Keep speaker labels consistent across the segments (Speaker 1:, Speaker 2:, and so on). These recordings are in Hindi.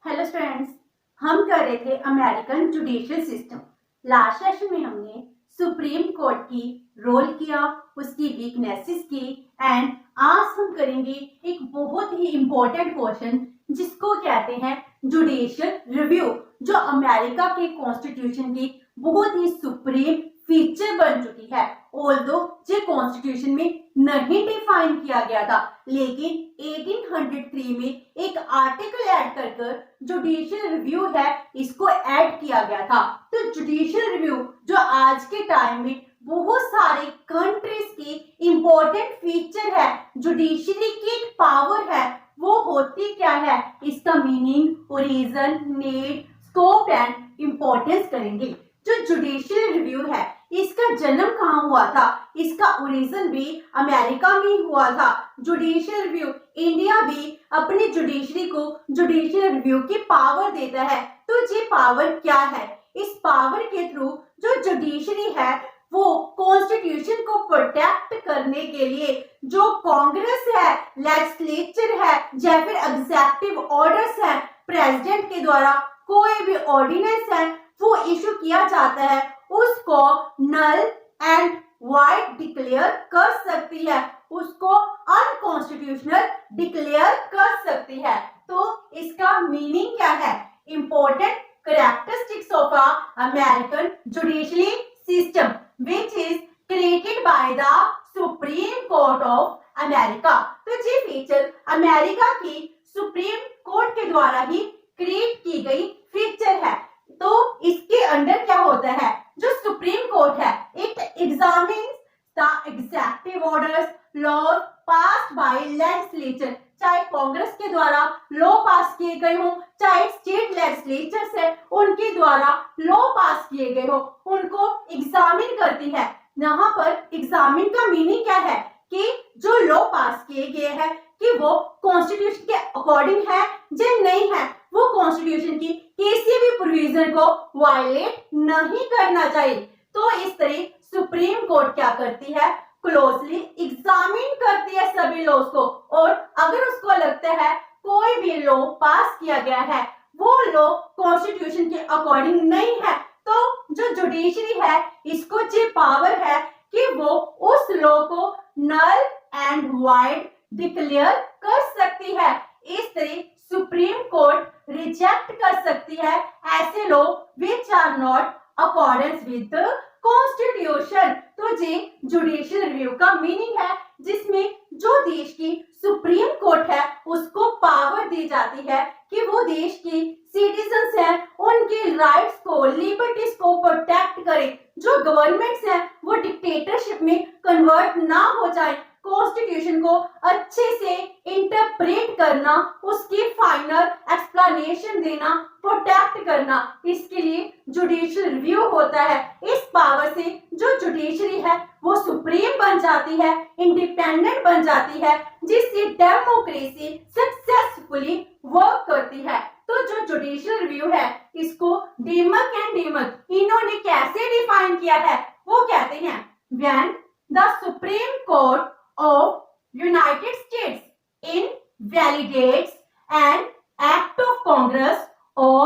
Speaker 1: हेलो स्टूडेंट्स, हम कर रहे थे American judicial system. Last session में हमने सुप्रीम कोर्ट की रोल किया, उसकी वीकनेसेस की, एंड आज हम करेंगे एक बहुत ही इम्पोर्टेंट क्वेश्चन जिसको कहते हैं जुडिशियल रिव्यू, जो अमेरिका के कॉन्स्टिट्यूशन की बहुत ही सुप्रीम फीचर बन चुकी है। ऑल्दो ये कॉन्स्टिट्यूशन में नहीं डिफाइन किया गया था, लेकिन 1803 में एक आर्टिकल ऐड कर जुडिशियल रिव्यू है इसको ऐड किया गया था। तो जुडिशियल रिव्यू जो आज के टाइम में बहुत सारे कंट्रीज की इंपॉर्टेंट फीचर है, जुडिशरी की एक पावर है, वो होती क्या है, इसका meaning, origin, need, scope and importance करेंगे। जो जुडिशियल रिव्यू है इसका जन्म कहाँ हुआ था, इसका ओरिजिन भी अमेरिका में हुआ था। जुडिशियल रिव्यू, इंडिया भी अपनी जुडिशरी को जुडिशियल रिव्यू की पावर देता है। तो ये पावर क्या है, इस पावर के थ्रू जो जुडिशरी है वो कॉन्स्टिट्यूशन को प्रोटेक्ट करने के लिए जो कांग्रेस है, लेजिस्लेचर है या फिर एग्जीक्यूटिव ऑर्डर्स है, प्रेसिडेंट के द्वारा कोई भी ऑर्डिनेंस है वो इशू किया जाता है, उसको नल एंड वाइड डिक्लेयर कर सकती है, उसको अनकॉन्स्टिट्यूशनल डिक्लेयर कर सकती है। तो इसका मीनिंग क्या है, important characteristics of American judiciary system which is created by the Supreme Court of America। तो ये फीचर अमेरिका की सुप्रीम कोर्ट के द्वारा ही क्रिएट की गई फीचर है। तो इसके अंडर क्या होता है, जो सुप्रीम कोर्ट है it examines the executive orders, laws passed by legislature, चाहे कांग्रेस के द्वारा लॉ पास किए गए हो, चाहे स्टेट लेजिस्लेचर्स है उनके द्वारा लॉ पास किए गए हो, उनको एग्जामिन करती है। यहाँ पर एग्जामिन का मीनिंग क्या है कि जो लॉ पास किए गए हैं कि वो कॉन्स्टिट्यूशन के अकॉर्डिंग है या नहीं है, वो कॉन्स्टिट्यूशन की किसी भी प्रोविजन को वायलेट नहीं करना चाहिए। तो इस तरह सुप्रीम कोर्ट क्या करती है, क्लोजली एग्जामिन करती है सभी लॉज को, और अगर उसको लगता है कोई भी लॉ पास किया गया है वो लॉ कॉन्स्टिट्यूशन के अकॉर्डिंग नहीं है, तो जो जुडिशरी है इसको ये पावर है कि वो उस लॉ को नल एंड वाइड डिक्लेयर कर सकती है। इस तरह सुप्रीम कोर्ट रिजेक्ट कर सकती है ऐसे law which are not accordance with constitution. तो ये जुडिशियल रिव्यू का मीनिंग है, जिसमें जो देश की सुप्रीम कोर्ट है उसको पावर दी जाती है कि वो देश की सिटीजन्स हैं उनके राइट्स को, लिबर्टीज को प्रोटेक्ट करे, जो गवर्नमेंट्स हैं वो डिक्टेटरशिप में कन्वर्ट ना हो जाए, कॉन्स्टिट्यूशन को अच्छे से इंटरप्रेट करना, उसकी फाइनल एक्सप्लेनेशन देना, प्रोटेक्ट करना, इसके लिए जुडिशियल रिव्यू होता है। इस पावर से जो जुडिशरी है वो सुप्रीम बन जाती है, इंडिपेंडेंट बन जाती है, जिससे डेमोक्रेसी सक्सेसफुली वर्क करती है। तो जो जुडिशियल रिव्यू है इसको डेमक एंड डेमक इन्होंने कैसे डिफाइन किया है, वो कहते हैं when the supreme court of United States invalidates an act of Congress or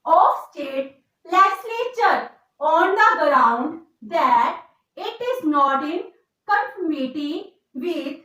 Speaker 1: of state legislature on the ground that it is not in conformity with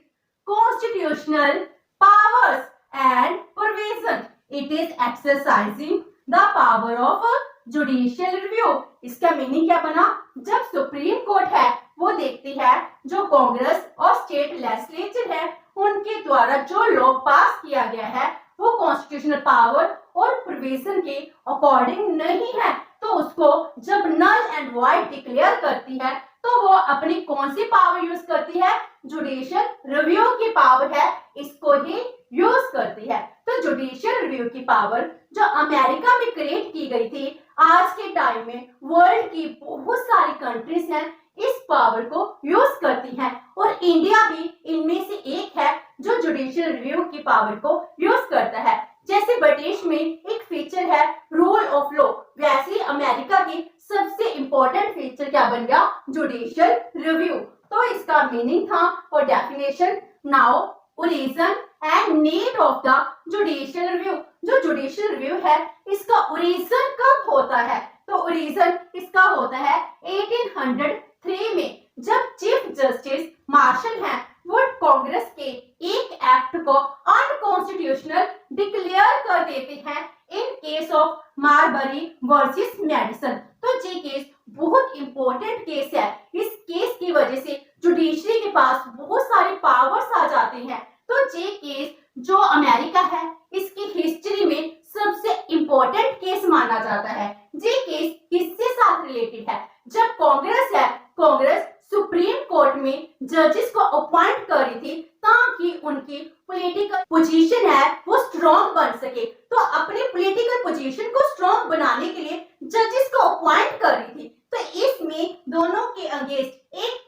Speaker 1: constitutional powers and provisions, it is exercising the power of judicial review। इसका मीनिंग क्या बना, जब सुप्रीम कोर्ट है वो देखती है जो कांग्रेस और स्टेट लेजिस्लेचर है उनके द्वारा जो लॉ पास किया गया है वो कॉन्स्टिट्यूशनल पावर और प्रोविजन के अकॉर्डिंग नहीं है, तो उसको जब नल एंड वाइड डिक्लेयर करती है तो वो अपनी कौन सी पावर यूज करती है, जुडिशियल रिव्यू की पावर है, इसको ही यूज करती है। तो जुडिशियल रिव्यू की पावर जो अमेरिका में क्रिएट की गई थी, आज के टाइम में वर्ल्ड की बहुत सारी कंट्रीज हैं इस पावर को यूज करती हैं, और इंडिया भी इनमें से एक है जो जुडिशियल रिव्यू की पावर को यूज करता है। जैसे ब्रिटिश में एक फीचर है रूल ऑफ लॉ, वैसे अमेरिका की सबसे इंपॉर्टेंट फीचर क्या बन गया, जुडिशियल रिव्यू। तो इसका मीनिंग था और definition, now, origin and need of the judicial review. जो जुडिशियल रिव्यू है इसका ओरिजिन कब होता है? तो ओरिजिन इसका होता है 1803 में, जब चीफ जस्टिस मार्शल हैं वो कांग्रेस के एक एक्ट को अनकॉन्स्टिट्यूशनल डिक्लेयर कर देते हैं in case of Marbury versus Madison. तो ये केस बहुत इंपॉर्टेंट केस है। इस केस की वजह से जुडिशरी के पास बहुत सारे पावर्स आ जाते हैं। तो ये केस जो अमेरिका है इसकी हिस्ट्री में सबसे इंपॉर्टेंट केस माना जाता है। ये केस किससे साथ रिलेटेड है? जब कांग्रेस है, कांग्रेस सुप्रीम कोर्ट में जजेस को अपॉइंट कर रही थी ताकि उनकी पॉलिटिकल पोजीशन है वो स्ट्रॉन्ग बन सके। तो अपनी पॉलिटिकल पोजीशन को स्ट्रॉन्ग बनाने के लिए जजेस को अपॉइंट कर रही थी। तो इसमें दोनों के अगेंस्ट एक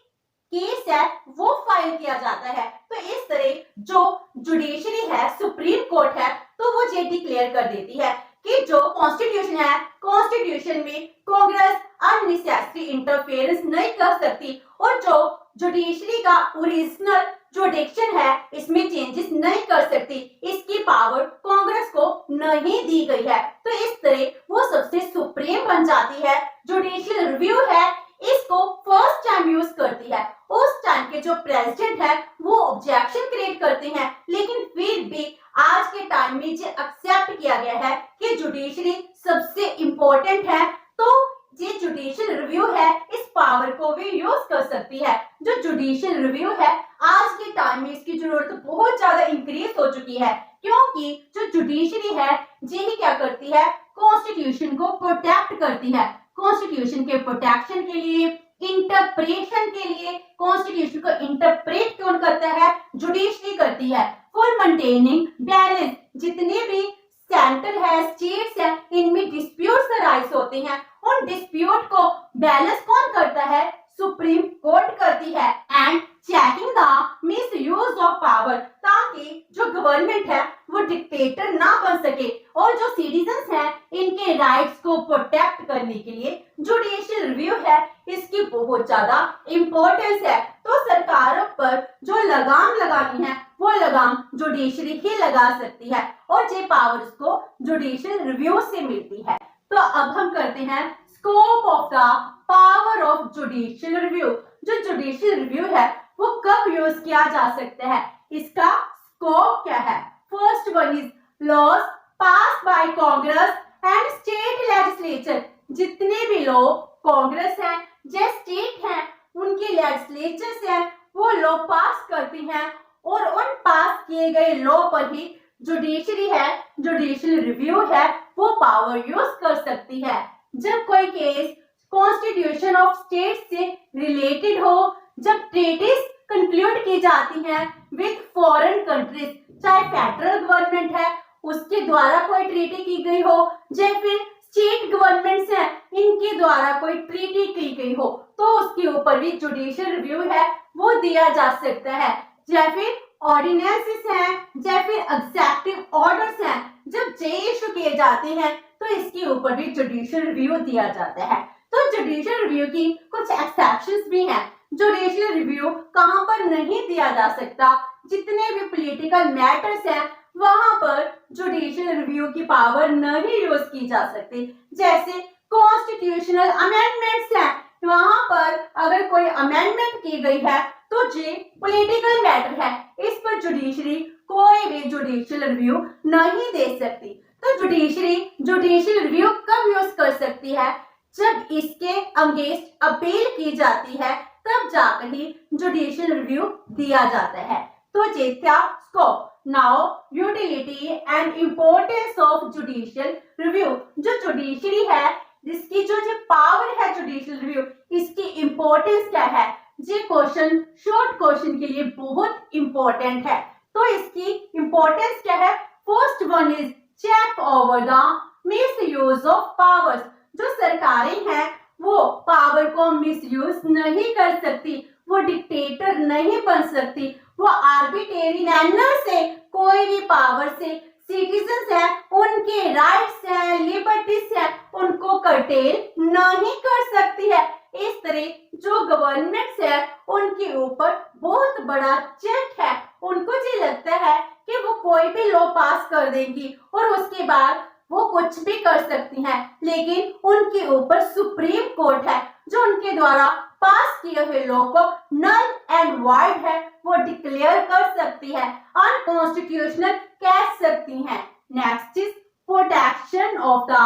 Speaker 1: केस है वो फाइल किया जाता है। तो इस तरह जो जुडिशरी है, सुप्रीम कोर्ट है, तो वो ये डिक्लेयर कर देती है कि जो कॉन्स्टिट्यूशन है, कॉन्स्टिट्यूशन में कांग्रेस अननेसेसरी इंटरफेरेंस नहीं कर सकती और जो जुडिशरी का ओरिजिनल जुडिक्शन है इसमें चेंजेस नहीं कर सकती। इसकी पावर कांग्रेस को नहीं दी गई है। तो इस तरह वो सबसे सुप्रीम बन जाती है। जुडिशियल रिव्यू है इसको फर्स्ट टाइम यूज करती है। उस टाइम के जो प्रेसिडेंट है वो ऑब्जेक्शन क्रिएट करते हैं, लेकिन फिर भी आज के टाइम में ये एक्सेप्ट किया गया है कि जुडिशरी सबसे इंपॉर्टेंट है। तो ये जुडिशियल रिव्यू है इस पावर को भी यूज कर सकती है। जो जुडिशियल रिव्यू है आज के टाइम में इसकी जरूरत बहुत ज्यादा इंक्रीज हो चुकी है, क्योंकि जो जुडिशरी है ये क्या करती है, कॉन्स्टिट्यूशन को प्रोटेक्ट करती है। कॉन्स्टिट्यूशन के प्रोटेक्शन के लिए, इंटरप्रेशन के लिए, कॉन्स्टिट्यूशन को इंटरप्रेट कौन करता है? जुडिशरी करती है। फॉर मेंटेनिंग बैलेंस, जितने भी सेंटर है, स्टेट्स है, इनमें डिस्प्यूट्स अराइज होते हैं, उन डिस्प्यूट को बैलेंस कौन करता है? सुप्रीम कोर्ट करती है। And checking the misuse of power, ताकि जो गवर्नमेंट है वो डिक्टेटर ना बन सके और जो सिटीजंस हैं इनके राइट्स को प्रोटेक्ट करने के लिए जुडिशियल रिव्यू है इसकी बहुत ज्यादा इंपॉर्टेंस है। तो सरकारों पर जो लगाम लगानी है वो लगाम जुडिशरी ही लगा सकती है और ये पावर्स को जुडिशियल रिव्यू से मिलती है। तो अब हम करते हैं scope of the power of judicial review. जो जुडिशियल रिव्यू है वो कब यूज किया जा सकता है, इसका स्कोप क्या है? First one is laws pass by Congress and state legislature. जितने भी लॉ कांग्रेस है या स्टेट है उनके लेजिस्लेचर्स हैं वो लॉ पास करती हैं और उन पास किए गए लॉ पर ही जुडिशरी है, जुडिशियल रिव्यू है, वो पावर यूज कर सकती है। जब कोई केस कॉन्स्टिट्यूशन ऑफ स्टेट से रिलेटेड हो, जब ट्रीटीज कंक्लूड की जाती हैं विद फॉरेन कंट्रीज, चाहे फेडरल गवर्नमेंट है उसके द्वारा कोई ट्रीटी की गई हो या फिर स्टेट गवर्नमेंट्स हैं इनके द्वारा कोई ट्रीटी की गई हो, तो उसके ऊपर भी जुडिशियल रिव्यू है वो दिया जा सकता है। या फिर ऑर्डिनेंसेस हैं या फिर एग्जीक्यूटिव ऑर्डर्स हैं, जब जे इशू किए जाते हैं तो इसके ऊपर भी जुडिशियल रिव्यू दिया जाता है। तो जुडिशियल रिव्यू की कुछ एक्सेप्शंस भी हैं। जुडिशियल रिव्यू कहां पर नहीं दिया जा सकता? जितने भी पॉलिटिकल मैटर्स हैं वहां पर जुडिशियल रिव्यू की पावर नहीं यूज की जा सकती। जैसे कॉन्स्टिट्यूशनल अमेंडमेंट्स हैं, वहां पर अगर कोई अमेंडमेंट की गई है तो ये पॉलिटिकल मैटर है, इस पर जुडिशरी कोई भी जुडिशियल रिव्यू नहीं दे सकती। तो जुडिशरी जुडिशियल रिव्यू कब यूज कर सकती है? जब इसके अगेंस्ट अपील की जाती है तब जाकर ही जुडिशियल रिव्यू दिया जाता है। तो ये था scope. Now utility and importance of judicial review. जो जुडिशरी है जिसकी जो पावर है जुडिशियल रिव्यू, इसकी इंपॉर्टेंस क्या है? ये क्वेश्चन शॉर्ट क्वेश्चन के लिए बहुत इंपॉर्टेंट है। तो इसकी इंपॉर्टेंस क्या है? First one is check over the misuse of powers. जो सरकारें हैं वो पावर को मिसयूज नहीं कर सकती, वो डिक्टेटर नहीं बन सकती, वो आर्बिट्रेरी मैनर से कोई भी पावर से सिटीजंस हैं उनके राइट्स हैं, लिबर्टीज हैं, उनको कर्टेल नहीं कर सकती है। इस तरह जो गवर्नमेंट्स है उनके ऊपर बहुत बड़ा चेक है। उनको ये लगता है कि वो कोई भी लॉ पास कर देंगी और उसके बाद वो कुछ भी कर सकती हैं, लेकिन उनके ऊपर सुप्रीम कोर्ट है जो उनके द्वारा पास किए हुए लॉ को नल एंड वॉइड है वो डिक्लेयर कर सकती है, अनकॉन्स्टिट्यूशनल कह सकती हैं। Next is protection of the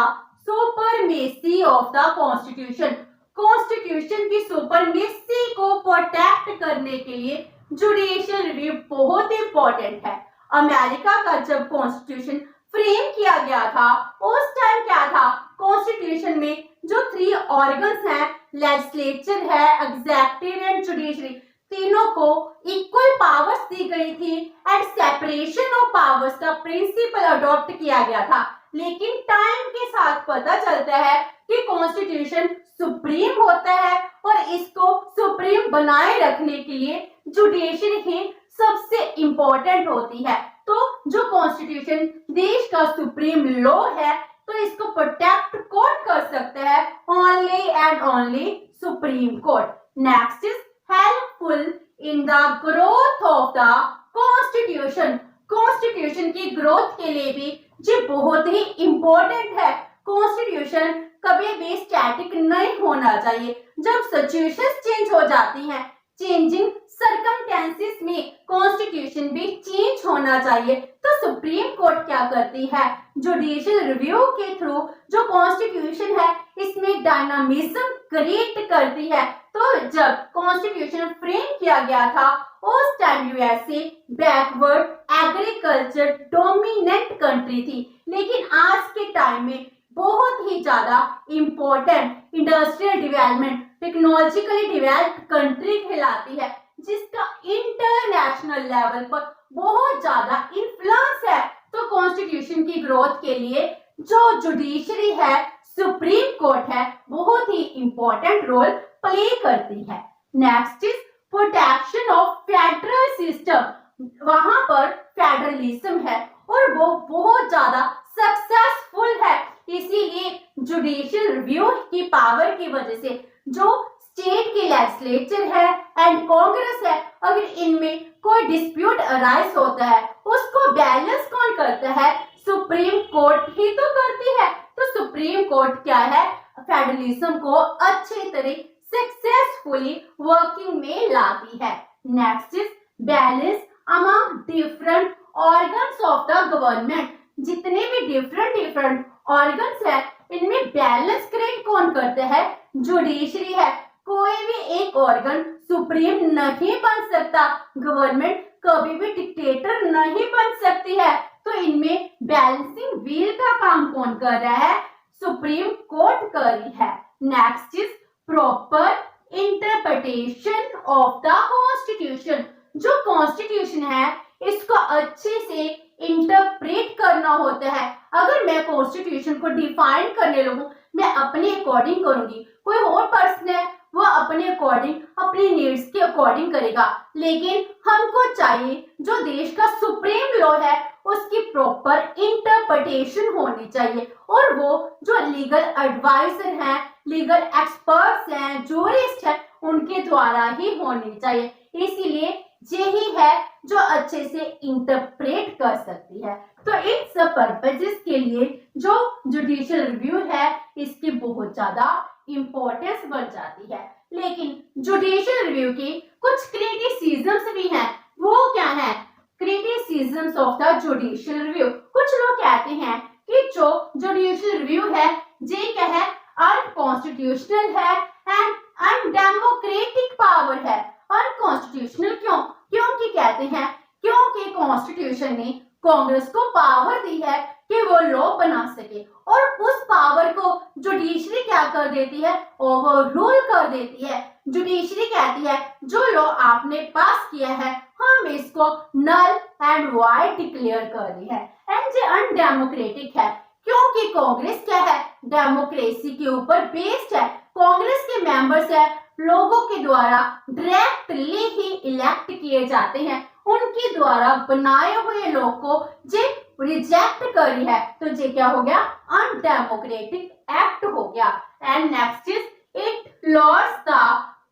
Speaker 1: supremacy of the constitution. Constitution की सुपरमेसी को प्रोटेक्ट करने के लिए जुडिशियल रिव्यू बहुत इंपॉर्टेंट है। अमेरिका का जब कॉन्स्टिट्यूशन फ्रेम किया गया था उस टाइम क्या था, कॉन्स्टिट्यूशन में जो 3 ऑर्गन्स हैं, लेजिस्लेचर है, एग्जेक्टिव एंड जुडिशरी, तीनों को इक्वल पावर्स दी गई थी एंड सेपरेशन ऑफ पावर्स का प्रिंसिपल अडॉप्ट किया गया था। लेकिन टाइम के साथ पता चलता है कि कॉन्स्टिट्यूशन सुप्रीम होता है और इसको सुप्रीम बनाए रखने के लिए जुडिशरी ही सबसे इंपॉर्टेंट होती है। तो जो कॉन्स्टिट्यूशन देश का सुप्रीम लॉ है तो इसको प्रोटेक्ट कौन कर सकता है, only and only supreme court. Next is helpful in the growth of the constitution. Constitution की ग्रोथ के लिए भी ये बहुत ही इंपॉर्टेंट है। कॉन्स्टिट्यूशन कभी भी स्टैटिक नहीं होना चाहिए। जब सिचुएशंस चेंज हो जाती हैं, चेंजिंग सर्कमस्टेंसेस में कॉन्स्टिट्यूशन भी चेंज होना चाहिए। तो सुप्रीम कोर्ट क्या करती है, जुडिशियल रिव्यू के थ्रू जो कॉन्स्टिट्यूशन है इसमें डायनामिज्म क्रिएट करती है। तो जब कॉन्स्टिट्यूशन फ्रेम किया गया था उस time USA backward agriculture dominant country थी, लेकिन आज के टाइम में बहुत ही ज्यादा important industrial development technologically developed country कहलाती है, जिसका इंटरनेशनल लेवल पर बहुत ज्यादा इन्फ्लुएंस है। तो कॉन्स्टिट्यूशन की ग्रोथ के लिए जो जुडिशरी है, सुप्रीम कोर्ट है, बहुत ही इंपॉर्टेंट रोल प्ले करती है। Next is protection of federal system. वहां पर फेडरलिज्म है और वो बहुत ज्यादा सक्सेसफुल है, इसीलिए जुडिशियल रिव्यू की पावर की वजह से जो स्टेट के लेजिस्लेचर है एंड कांग्रेस है, अगर इनमें कोई डिस्प्यूट अराइज होता है उसको बैलेंस कौन करता है, सुप्रीम कोर्ट ही तो करती है। तो सुप्रीम कोर्ट क्या है, फेडरलिज्म को अच्छी तरह सक्सेसफुली वर्किंग में लाती है। Next is balance among different organs of the government. जितने भी डिफरेंट ऑर्गन्स है इनमें बैलेंस क्रिएट कौन करता है, जुडिशरी है। कोई भी एक ऑर्गन सुप्रीम नहीं बन सकता, गवर्नमेंट कभी भी डिक्टेटर नहीं बन सकती है। तो इनमें बैलेंसिंग व्हील का काम कौन कर रहा है, सुप्रीम कोर्ट कर रही है। Next is proper interpretation of the constitution. जो कॉन्स्टिट्यूशन है इसको अच्छे से इंटरप्रेट करना होता है। अगर मैं कॉन्स्टिट्यूशन को डिफाइन करने लगूं, मैं अपने अकॉर्डिंग करूंगी, कोई और पर्सन है वो अपने अकॉर्डिंग अपनी नीड्स के अकॉर्डिंग करेगा, लेकिन हमको चाहिए जो देश का सुप्रीम लॉ है उसकी प्रॉपर इंटरप्रिटेशन होनी चाहिए और वो जो लीगल एडवाइजर हैं, लीगल एक्सपर्ट्स हैं, जूरिस्ट हैं, उनके द्वारा ही होनी चाहिए। इसीलिए यही है जो अच्छे से इंटरप्रेट कर सकती है। तो इन सब पर्पसेस के लिए जो जुडिशियल रिव्यू है इसकी बहुत ज्यादा इंपॉर्टेंस बढ़ जाती है। लेकिन जुडिशियल रिव्यू के कुछ क्रिटिसिज्म्स भी हैं। वो क्या है, criticisms of the judicial review. कुछ लोग कहते हैं कि जो जुडिशियल रिव्यू है ये क्या है, अनकॉन्स्टिट्यूशनल है एंड अनडेमोक्रेटिक पावर है। अनकॉन्स्टिट्यूशनल क्यों, क्योंकि कहते हैं क्योंकि कॉन्स्टिट्यूशन ने कांग्रेस को पावर दी है कि वो लॉ बना सके और उस पावर को जुडिशरी क्या कर देती है, ओवर रूल कर देती है। जुडिशरी कहती है जो लॉ आपने पास किया है हम इसको नल एंड वॉइड डिक्लेयर कर रही है एंड ये अनडेमोक्रेटिक है, क्योंकि कांग्रेस क्या है, डेमोक्रेसी के ऊपर बेस्ड है। कांग्रेस के मेंबर्स है लोगों के द्वारा डायरेक्टली ही इलेक्ट किए जाते हैं, उनके द्वारा बनाए हुए लोग को जे रिजेक्ट कर रही है, तो ये क्या हो गया, अनडेमोक्रेटिक एक्ट हो गया। And next is it loss the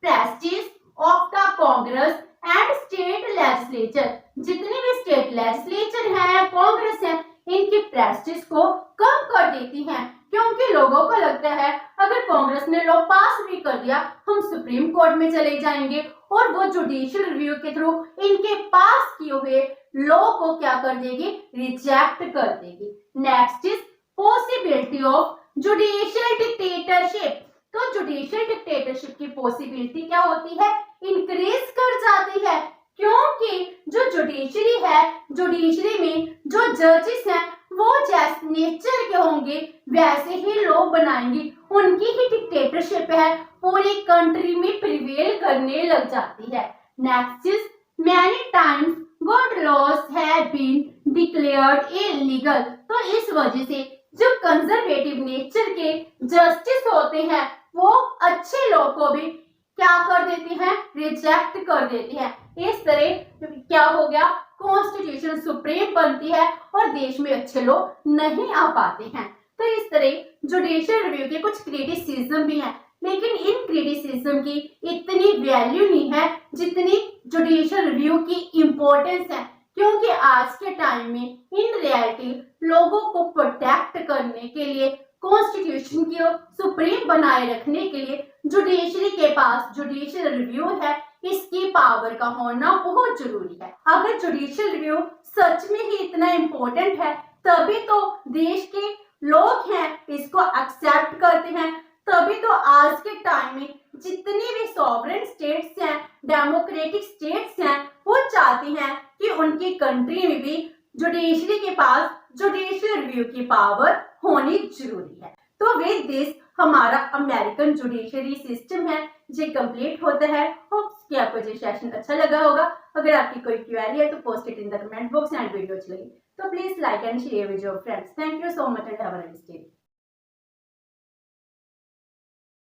Speaker 1: Prestige of the Congress and state legislature. जितने भी स्टेट लेजिस्लेचर हैं जस्टिस को कम कर देती हैं, क्योंकि लोगों को लगता है अगर कांग्रेस ने लॉ पास भी कर दिया हम सुप्रीम कोर्ट में चले जाएंगे और वो जुडिशियल रिव्यू के थ्रू इनके पास किए हुए लॉ को क्या कर देगी, रिजेक्ट कर देगी। Next is possibility of judicial dictatorship. तो जुडिशियल डिक्टेटरशिप की पॉसिबिलिटी क्या होती है, इंक्रीज कर जाती है, क्योंकि जो जुडिशरी है, जुडिशरी में जो जजेस हैं वो जैसे नेचर के होंगे वैसे ही लॉ बनाएंगे, उनकी ही डिक्टेटरशिप है पूरी कंट्री में प्रिवेल करने लग जाती है। Next is many times good laws have been declared illegal. तो इस वजह से जो कंजर्वेटिव नेचर के जस्टिस होते हैं वो अच्छे लॉ को भी क्या कर देते हैं, रिजेक्ट कर देते हैं। इस तरह क्या हो गया, कॉन्स्टिट्यूशन सुप्रीम बनती है और देश में अच्छे लोग नहीं आ पाते हैं। तो इस तरह जुडिशियल रिव्यू के कुछ क्रिटिसिज्म भी हैं, लेकिन इन क्रिटिसिज्म की इतनी वैल्यू नहीं है जितनी जुडिशियल रिव्यू की इम्पोर्टेंस है, क्योंकि आज के टाइम में इन रियलिटी लोगों को प्रोटेक्ट करने के लिए, कॉन्स्टिट्यूशन को सुप्रीम बनाए रखने के लिए जुडिशरी के पास जुडिशियल रिव्यू है, इसकी पावर का होना बहुत जरूरी है। अगर जुडिशियल रिव्यू सच में ही इतना इम्पोर्टेंट है तभी तो देश के लोग हैं इसको एक्सेप्ट करते हैं, तभी तो आज के टाइम में जितनी भी सॉवरेन स्टेट्स हैं, डेमोक्रेटिक स्टेट्स हैं, वो चाहती हैं कि उनकी कंट्री में भी जुडिशरी के पास जुडिशियल रिव्यू की पावर होनी जरूरी है। तो विद दिस हमारा अमेरिकन जुडिशरी सिस्टम है जो कंप्लीट होता है। होप कि आपको ये सेशन अच्छा लगा होगा। अगर आपकी कोई क्वेरी है तो post it in the comment box and video अच्छी लगी तो please like and share with your friends. Thank you so much and have a nice day.